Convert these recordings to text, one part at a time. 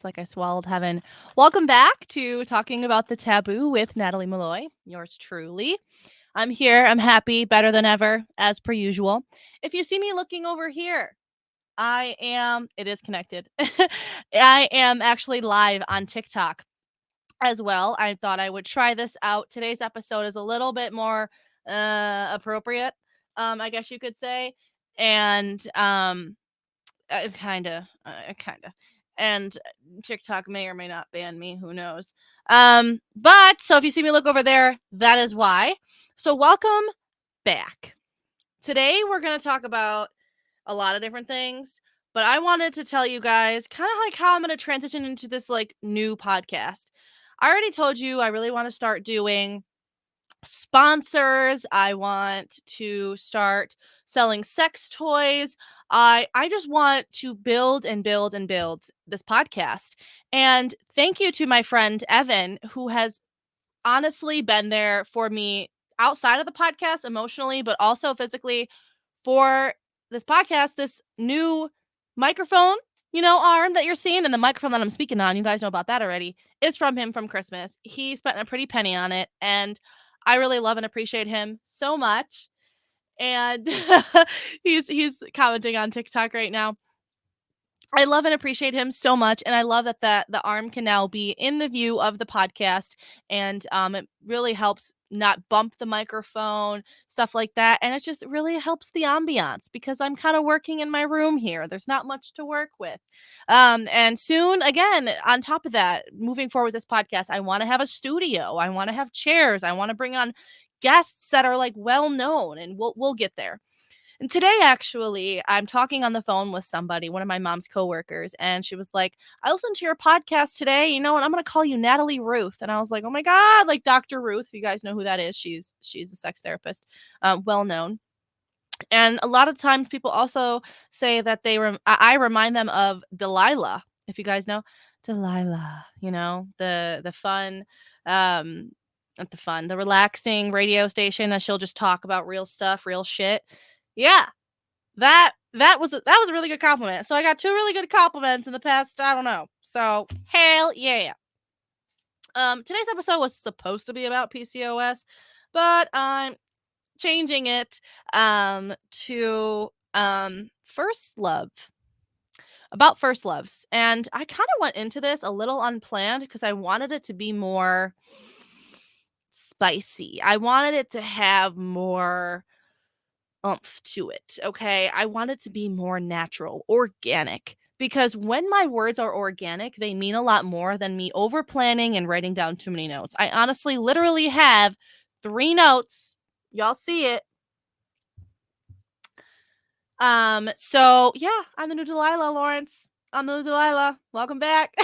like I swallowed heaven. Welcome back to Talking About the Taboo with Natalie Malloy, yours truly. I'm here. I'm happy, better than ever, as per usual. If you see me looking over here, it is connected. I am actually live on TikTok as well. I thought I would try this out. Today's episode is a little bit more appropriate, I guess you could say. And kind of. And TikTok may or may not ban me. Who knows? But so if you see me look over there, that is why. So welcome back. Today we're going to talk about a lot of different things, but I wanted to tell you guys kind of like how I'm going to transition into this like new podcast. I already told you I really want to start doing sponsors. I want to start selling sex toys. I just want to build and build and build this podcast. And thank you to my friend Evan, who has honestly been there for me outside of the podcast emotionally, but also physically for this podcast, this new microphone, arm that you're seeing, and the microphone that I'm speaking on, you guys know about that already, is from him from Christmas. He spent a pretty penny on it, and I really love and appreciate him so much. And he's commenting on TikTok right now. I love and appreciate him so much, and I love that the arm can now be in the view of the podcast, and it really helps not bump the microphone, stuff like that, and it just really helps the ambiance because I'm kind of working in my room here. There's not much to work with, and soon, again, on top of that, moving forward with this podcast, I want to have a studio. I want to have chairs. I want to bring on guests that are like well known, and we'll get there. And today, actually, I'm talking on the phone with somebody, one of my mom's coworkers, and she was like, I listened to your podcast today, and I'm going to call you Natalie Ruth. And I was like, oh my God, like Dr. Ruth, if you guys know who that is, she's a sex therapist, well known. And a lot of times people also say that I remind them of Delilah, if you guys know Delilah, the fun, not the fun, the relaxing radio station that she'll just talk about real stuff, real shit. Yeah, that was a really good compliment. So I got two really good compliments in the past, I don't know. So hell yeah. Today's episode was supposed to be about PCOS, but I'm changing it to first love. About first loves. And I kind of went into this a little unplanned because I wanted it to be more spicy. I wanted it to have more oomph to it. Okay. I want it to be more natural, organic. Because when my words are organic, they mean a lot more than me over planning and writing down too many notes. I honestly literally have 3 notes. Y'all see it. So yeah, I'm the new Delilah, Lawrence. I'm the new Delilah. Welcome back.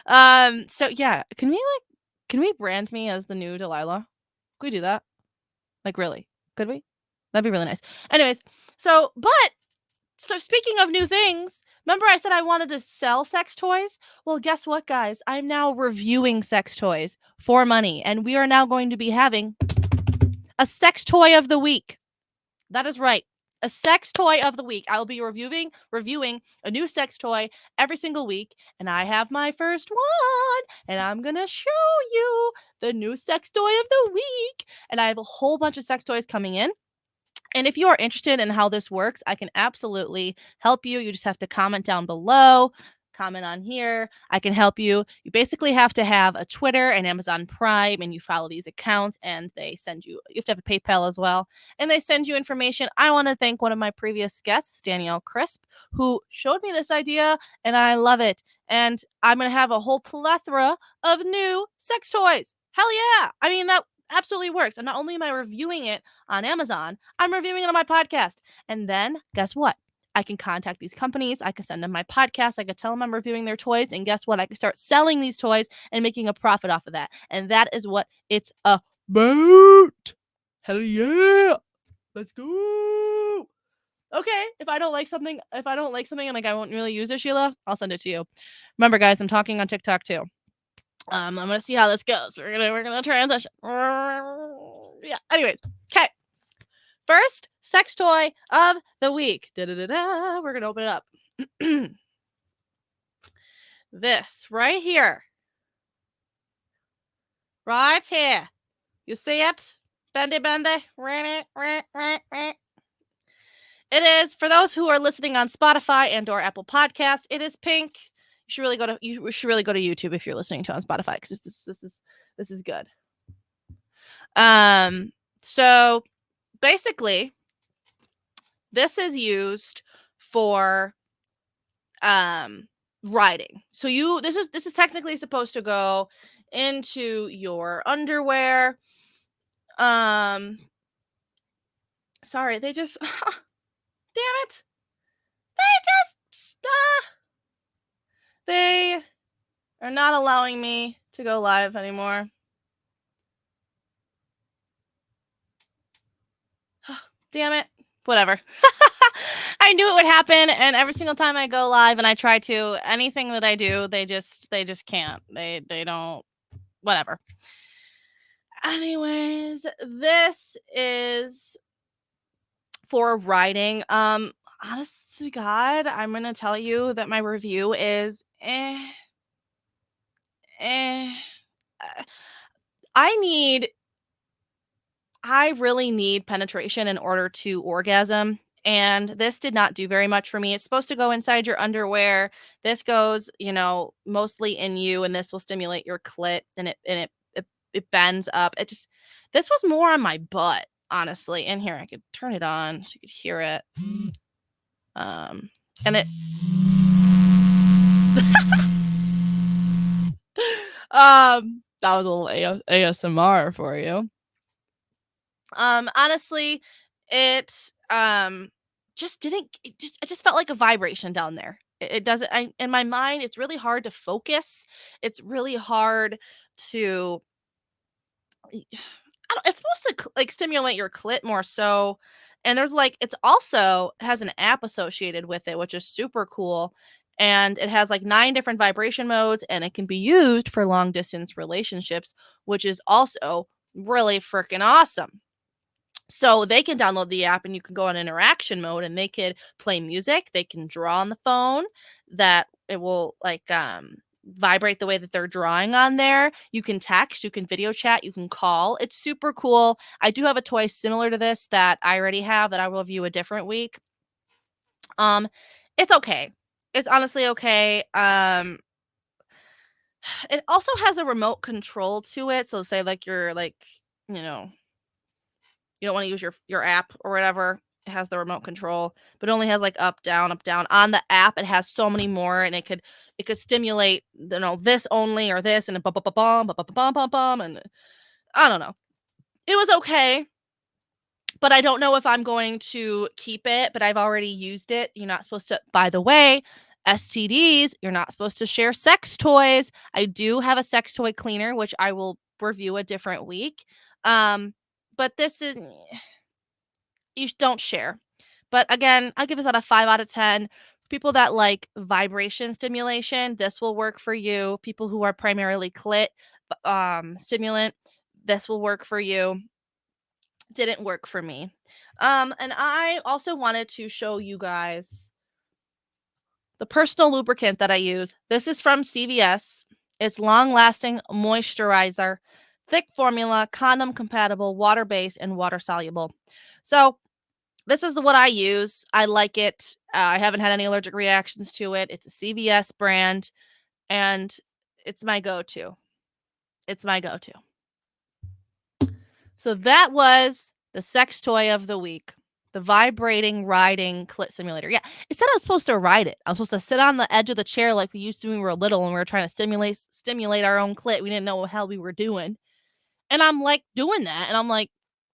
So yeah, can we brand me as the new Delilah? Can we do that? Like really? Could we? That'd be really nice. Anyways, so speaking of new things, remember I said I wanted to sell sex toys? Well, guess what, guys? I'm now reviewing sex toys for money, and we are now going to be having a sex toy of the week. That is right. A sex toy of the week. I'll be reviewing a new sex toy every single week, and I have my first one, and I'm going to show you the new sex toy of the week. And I have a whole bunch of sex toys coming in. And if you are interested in how this works, I can absolutely help you. You just have to comment down below, comment on here. I can help you. You basically have to have a Twitter and Amazon Prime, and you follow these accounts, and you have to have a PayPal as well, and they send you information. I want to thank one of my previous guests, Danielle Crisp, who showed me this idea, and I love it. And I'm going to have a whole plethora of new sex toys. Hell yeah. I mean, that absolutely works. And not only am I reviewing it on Amazon, I'm reviewing it on my podcast. And then guess what? I can contact these companies. I can send them my podcast. I can tell them I'm reviewing their toys. And guess what? I can start selling these toys and making a profit off of that. And that is what it's about. Hell yeah. Let's go. Okay. If I don't like something and like I won't really use it, Sheila, I'll send it to you. Remember, guys, I'm talking on TikTok too. I'm gonna see how this goes. We're gonna transition. Yeah. Anyways, okay. First sex toy of the week. We're gonna open it up. This right here. Right here. You see it? Bendy, bendy. It is, for those who are listening on Spotify and or Apple Podcast, it is pink. You should really go to YouTube if you're listening to it on Spotify, because this is good. So basically, this is used for writing. So this is technically supposed to go into your underwear. Sorry, they just damn it. They are not allowing me to go live anymore. Damn it. Whatever. I knew it would happen, and every single time I go live and I try to, anything that I do, they just can't. They don't, whatever. Anyways, this is for writing. Honest to God, I'm gonna tell you that my review is I really need penetration in order to orgasm, and this did not do very much for me. It's supposed to go inside your underwear. This goes, mostly in you, and this will stimulate your clit, and it bends up. This was more on my butt, honestly. And here, I could turn it on so you could hear it. And it that was a little ASMR for you. Honestly, it just didn't it just felt like a vibration down there. It doesn't in my mind, it's really hard to focus. It's really hard to it's supposed to like stimulate your clit more so. And there's it's also has an app associated with it, which is super cool. And it has like 9 different vibration modes, and it can be used for long distance relationships, which is also really freaking awesome. So they can download the app and you can go on interaction mode, and they could play music. They can draw on the phone that it will vibrate the way that they're drawing on there. You can text, you can video chat, you can call. It's super cool. I do have a toy similar to this that I already have that I will review a different week. It's okay. It's honestly okay. It also has a remote control to it. So say you're you know, you don't want to use your app or whatever. It has the remote control, but it only has up, down, up, down. On the app, it has so many more, and it could stimulate, this only or this, and bum bum bum bum bum bum bum bum, and I don't know. It was okay, but I don't know if I'm going to keep it. But I've already used it. You're not supposed to. By the way, STDs. You're not supposed to share sex toys. I do have a sex toy cleaner, which I will review a different week. But this is you don't share. But again, I give this out of 5 out of 10. People that like vibration stimulation, this will work for you. People who are primarily clit stimulant, this will work for you. Didn't work for me. And I also wanted to show you guys the personal lubricant that I use. This is from CVS. It's long-lasting moisturizer, thick formula, condom compatible, water-based, and water soluble. So this is what I use. I like it. I haven't had any allergic reactions to it. It's a CVS brand, and it's my go-to. It's my go-to. So that was the sex toy of the week. The vibrating riding clit simulator. Yeah, it said I was supposed to ride it. I was supposed to sit on the edge of the chair like we used to when we were little, and we were trying to stimulate our own clit. We didn't know what the hell we were doing. And I'm doing that, and I'm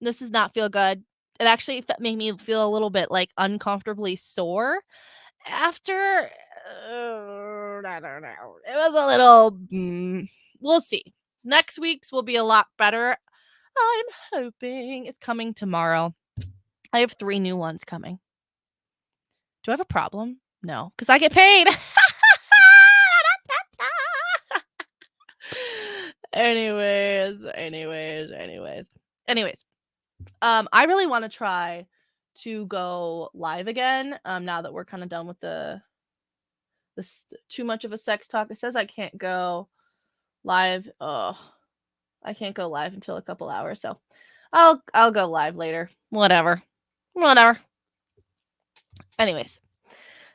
this does not feel good. It actually made me feel a little bit uncomfortably sore after. I don't know. It was a little. We'll see. Next week's will be a lot better. I'm hoping it's coming tomorrow. I have 3 new ones coming. Do I have a problem? No, because I get paid. Anyways. I really want to try to go live again. Now that we're kind of done with the This too much of a sex talk. It says I can't go live. Oh, I can't go live until a couple hours, so I'll go live later. Whatever. Whatever. Anyways,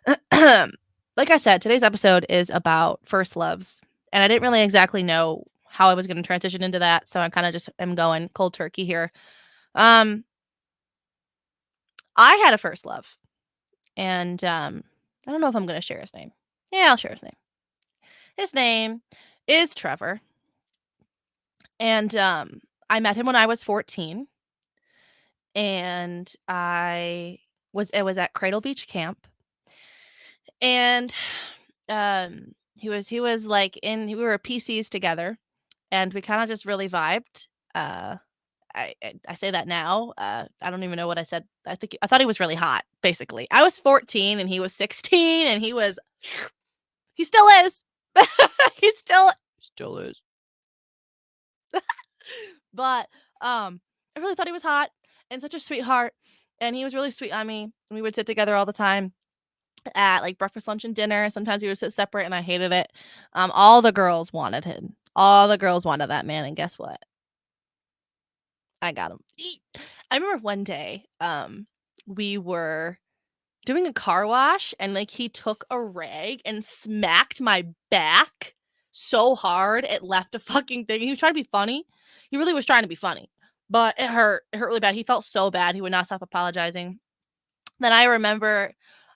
like I said, today's episode is about first loves, and I didn't really exactly know how I was going to transition into that, so I kind of just am going cold turkey here. I had a first love, and I don't know if I'm going to share his name. Yeah, I'll share his name. His name is Trevor, and I met him when I was 14, and it was at Cradle Beach Camp, and he was like we were PCs together, and we kind of just really vibed. Uh, I say that now. I don't even know what I said. I thought he was really hot. Basically, I was 14 and he was 16, and he still is. He still is. But I really thought he was hot and such a sweetheart, and he was really sweet on me. We would sit together all the time at like breakfast, lunch, and dinner. Sometimes we would sit separate, and I hated it. All the girls wanted him. All the girls wanted that man, and guess what? I got him. I remember one day, we were doing a car wash, and like he took a rag and smacked my back so hard it left a fucking thing. He was trying to be funny. He really was trying to be funny, but it hurt. It hurt really bad. He felt so bad. He would not stop apologizing. Then I remember,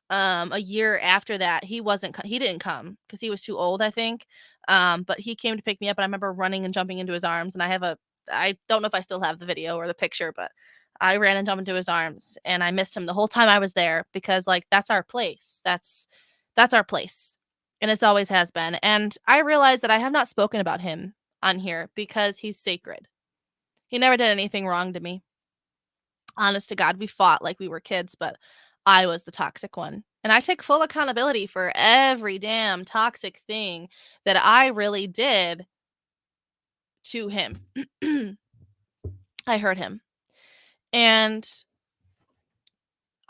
a year after that, he didn't come because he was too old, I think. But he came to pick me up, and I remember running and jumping into his arms, and I don't know if I still have the video or the picture, but I ran and jumped into his arms, and I missed him the whole time I was there because, like, that's our place. That's our place, and it's always has been. And I realized that I have not spoken about him on here because he's sacred. He never did anything wrong to me. Honest to God, we fought like we were kids, but I was the toxic one. And I take full accountability for every damn toxic thing that I really did to him. I hurt him. And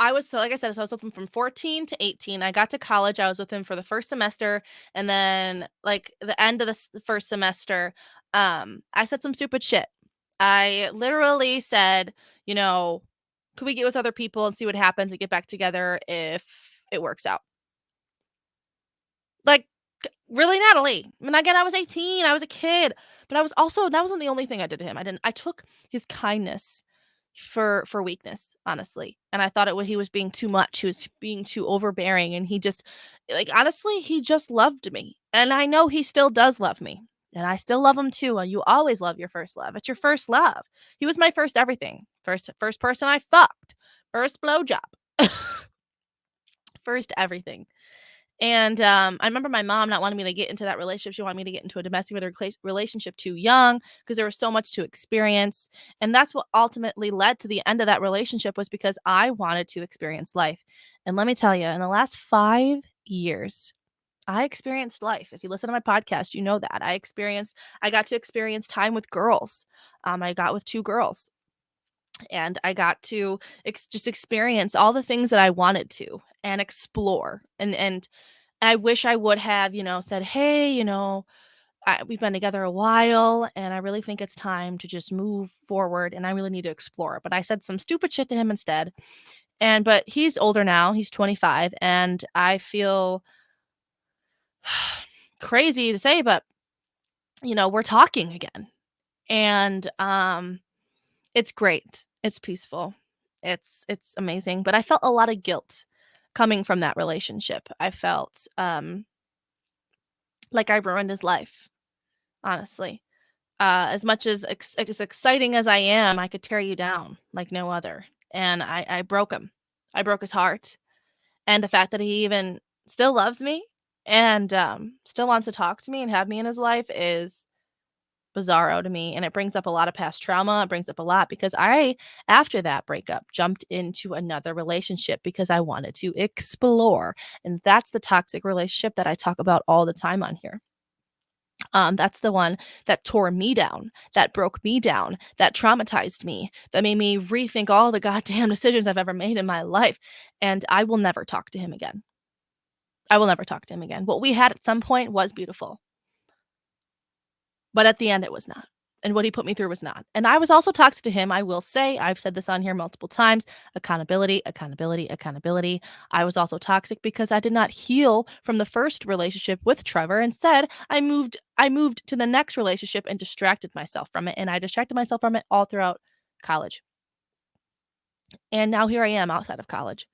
like I said, so I was with him from 14 to 18. I got to college. I was with him for the first semester. And then, like, the end of the first semester, I said some stupid shit. I literally said, you know, could we get with other people and see what happens and get back together if it works out? Like, really, Natalie? I mean, again, I was 18. I was a kid, but that wasn't the only thing I did to him. I took his kindness for weakness, honestly. And I thought he was being too much. He was being too overbearing, and he just, like, honestly, he just loved me. And I know he still does love me. And I still love him too. You always love your first love. It's your first love. He was my first everything. First person I fucked. First blowjob. First everything. And I remember my mom not wanting me to get into that relationship. She wanted me to get into a domestic relationship too young because there was so much to experience. And that's what ultimately led to the end of that relationship, was because I wanted to experience life. And let me tell you, in the last 5 years, I experienced life. If you listen to my podcast, you know that. I got to experience time with girls. I got with 2 girls, and I got to just experience all the things that I wanted to and explore. And I wish I would have, said, hey, we've been together a while, and I really think it's time to just move forward, and I really need to explore. But I said some stupid shit to him instead. But he's older now. He's 25, and I feel crazy to say, but we're talking again. And it's great. It's peaceful. It's amazing. But I felt a lot of guilt coming from that relationship. I felt like I ruined his life, honestly. As much as exciting as I am, I could tear you down like no other. And I broke him. I broke his heart. And the fact that he even still loves me and still wants to talk to me and have me in his life is bizarro to me. And it brings up a lot of past trauma. It brings up a lot because after that breakup, jumped into another relationship because I wanted to explore. And that's the toxic relationship that I talk about all the time on here. That's the one that tore me down, that broke me down, that traumatized me, that made me rethink all the goddamn decisions I've ever made in my life. And I will never talk to him again. I will never talk to him again. What we had at some point was beautiful, but at the end, it was not. And what he put me through was not. And I was also toxic to him. I will say, I've said this on here multiple times: accountability, accountability, accountability. I was also toxic because I did not heal from the first relationship with Trevor. Instead, I moved to the next relationship and distracted myself from it. And I distracted myself from it all throughout college. And now here I am outside of college,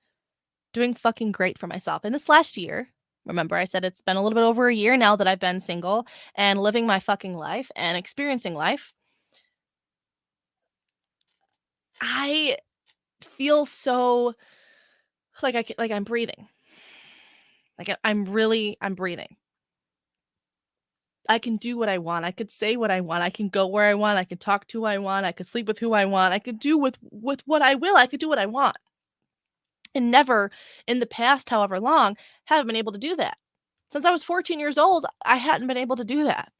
doing fucking great for myself. And this last year, remember I said it's been a little bit over a year now that I've been single and living my fucking life and experiencing life. I feel so like I'm breathing. I'm breathing. I can do what I want. I could say what I want. I can go where I want. I can talk to who I want. I could sleep with who I want. I could do with what I will. I could do what I want. And never in the past, however long, have I been able to do that. Since I was 14 years old, I hadn't been able to do that.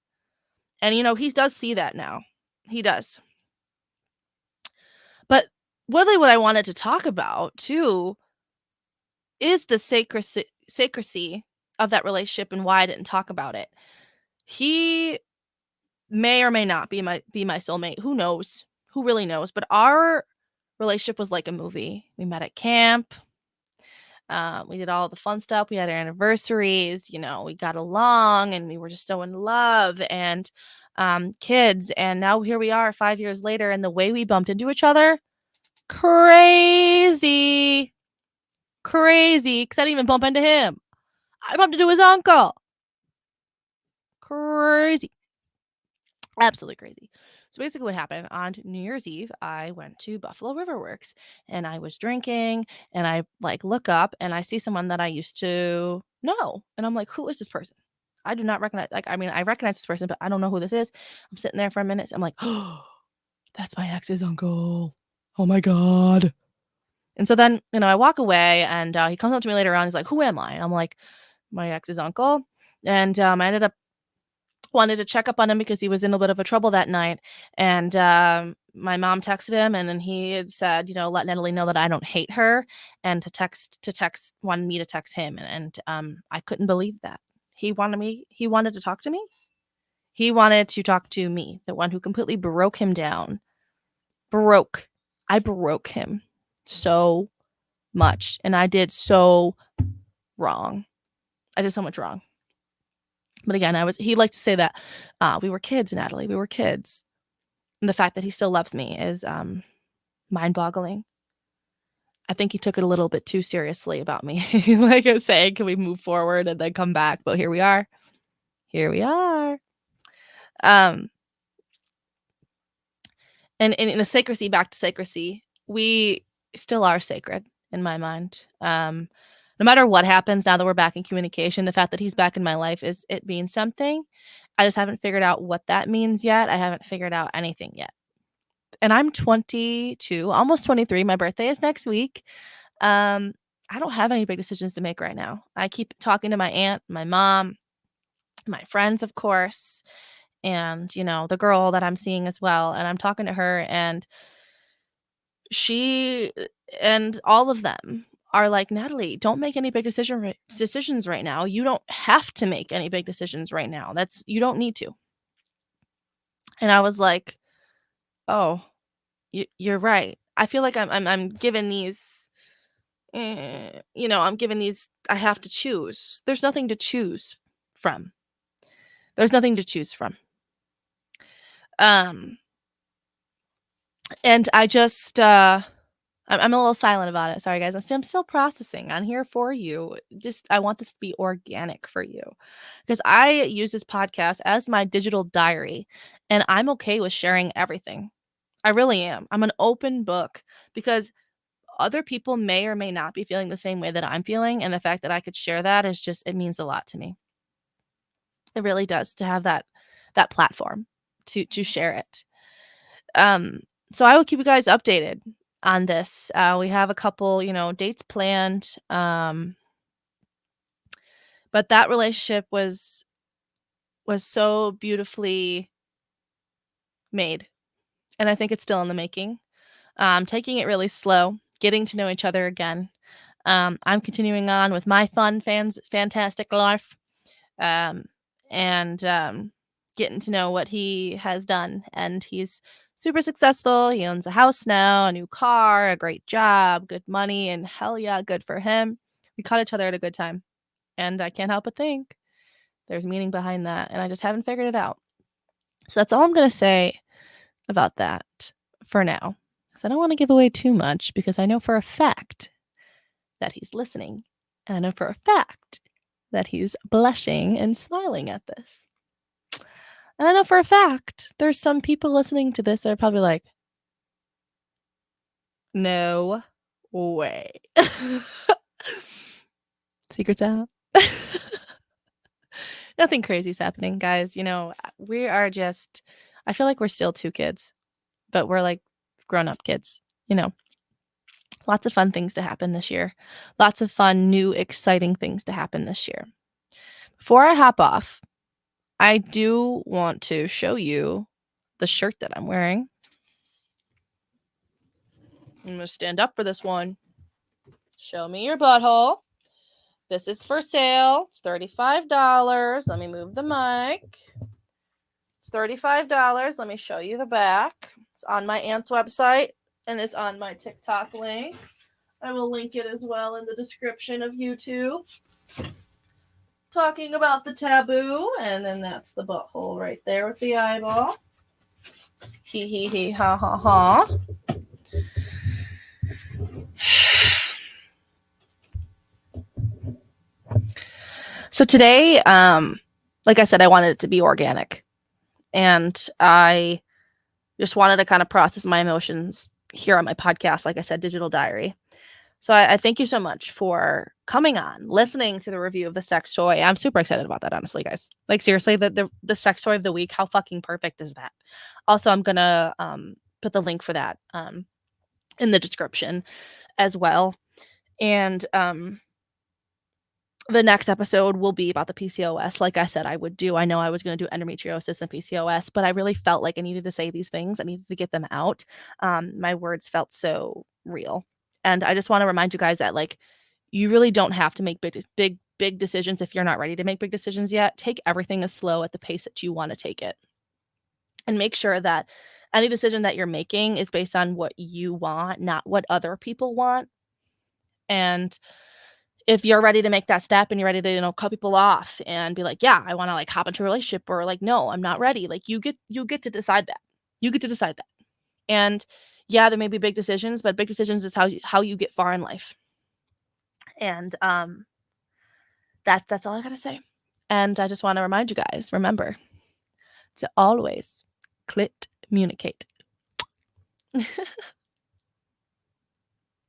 And he does see that now. He does. But really what I wanted to talk about too is the sacrecy of that relationship and why I didn't talk about it. He may or may not be my soulmate. Who knows? Who really knows? But our relationship was like a movie. We met at camp. We did all the fun stuff. We had our anniversaries. We got along, and we were just so in love and kids. And now here we are, 5 years later, and the way we bumped into each other, crazy, crazy. Because I didn't even bump into him. I bumped into his uncle. Crazy. Absolutely crazy. So basically what happened on New Year's Eve, I went to Buffalo River Works and I was drinking and I look up and I see someone that I used to know. And I'm like, who is this person? I do not recognize, I recognize this person, but I don't know who this is. I'm sitting there for a minute. I'm like, oh, that's my ex's uncle. Oh my God. And so then, I walk away and he comes up to me later on. He's like, who am I? And I'm like, my ex's uncle. And I ended up wanted to check up on him because he was in a bit of a trouble that night. And my mom texted him, and then he had said, let Natalie know that I don't hate her, and wanted me to text him. And I couldn't believe that. He wanted to talk to me. He wanted to talk to me, the one who completely broke him down. I broke him so much, and I did so wrong. I did so much wrong. But again, he liked to say that we were kids, Natalie. We were kids. And the fact that he still loves me is mind-boggling. I think he took it a little bit too seriously about me. Like I was saying, can we move forward and then come back? But here we are. Here we are. And in the sacrecy, back to sacrecy, we still are sacred in my mind. No matter what happens, now that we're back in communication, the fact that he's back in my life it means something. I just haven't figured out what that means yet. I haven't figured out anything yet. And I'm 22, almost 23. My birthday is next week. I don't have any big decisions to make right now. I keep talking to my aunt, my mom, my friends, of course, and, the girl that I'm seeing as well. And I'm talking to her, and she and all of them are like, Natalie, don't make any big decisions right now. You don't have to make any big decisions right now. You don't need to. And I was like, oh, you're right. I feel like I'm given these, I'm given these. I have to choose. There's nothing to choose from. There's nothing to choose from. And I just, I'm a little silent about it. Sorry, guys. I'm still processing. I'm here for you. I want this to be organic for you, because I use this podcast as my digital diary, and I'm okay with sharing everything. I really am. I'm an open book, because other people may or may not be feeling the same way that I'm feeling, and the fact that I could share that it means a lot to me. It really does, to have that platform to share it. So I will keep you guys updated on this. We have a couple, dates planned. But that relationship was so beautifully made, and I think it's still in the making. Taking it really slow, getting to know each other again. I'm continuing on with my fantastic life, and getting to know what he has done. And he's super successful. He owns a house now, a new car, a great job, good money, and hell yeah, good for him. We caught each other at a good time, and I can't help but think there's meaning behind that, and I just haven't figured it out. So that's all I'm gonna say about that for now, because I don't want to give away too much, because I know for a fact that he's listening, and I know for a fact that he's blushing and smiling at this. And I know for a fact there's some people listening to this that are probably like, no way. Secrets out. Nothing crazy is happening, guys. We are just, I feel like we're still two kids, but we're like grown up kids, you know. Lots of fun things to happen this year. Lots of fun, new, exciting things to happen this year. Before I hop off, I do want to show you the shirt that I'm wearing. I'm going to stand up for this one. Show me your butthole. This is for sale. It's $35. Let me move the mic. It's $35. Let me show you the back. It's on my aunt's website, and it's on my TikTok links. I will link it as well in the description of YouTube. Talking about the taboo, and then that's the butthole right there with the eyeball. He he he ha ha ha. So today, like I said, I wanted it to be organic, and I just wanted to kind of process my emotions here on my podcast, like I said, Digital Diary. So I thank you so much for coming on, listening to the review of the sex toy. I'm super excited about that, honestly, guys. Like, seriously, the sex toy of the week, how fucking perfect is that? Also, I'm gonna put the link for that in the description as well. And the next episode will be about the PCOS. Like I said, I would do. I know I was going to do endometriosis and PCOS, but I really felt like I needed to say these things. I needed to get them out. My words felt so real. And I just want to remind you guys that, like, you really don't have to make big decisions if you're not ready to make big decisions yet. Take everything as slow at the pace that you want to take it. And make sure that any decision that you're making is based on what you want, not what other people want. And if you're ready to make that step and you're ready to, cut people off and be like, yeah, I want to like hop into a relationship, or like, no, I'm not ready. Like, you get to decide that. You get to decide that. And yeah, there may be big decisions, but big decisions is how you get far in life. And that's all I got to say. And I just want to remind you guys, remember to always clit communicate.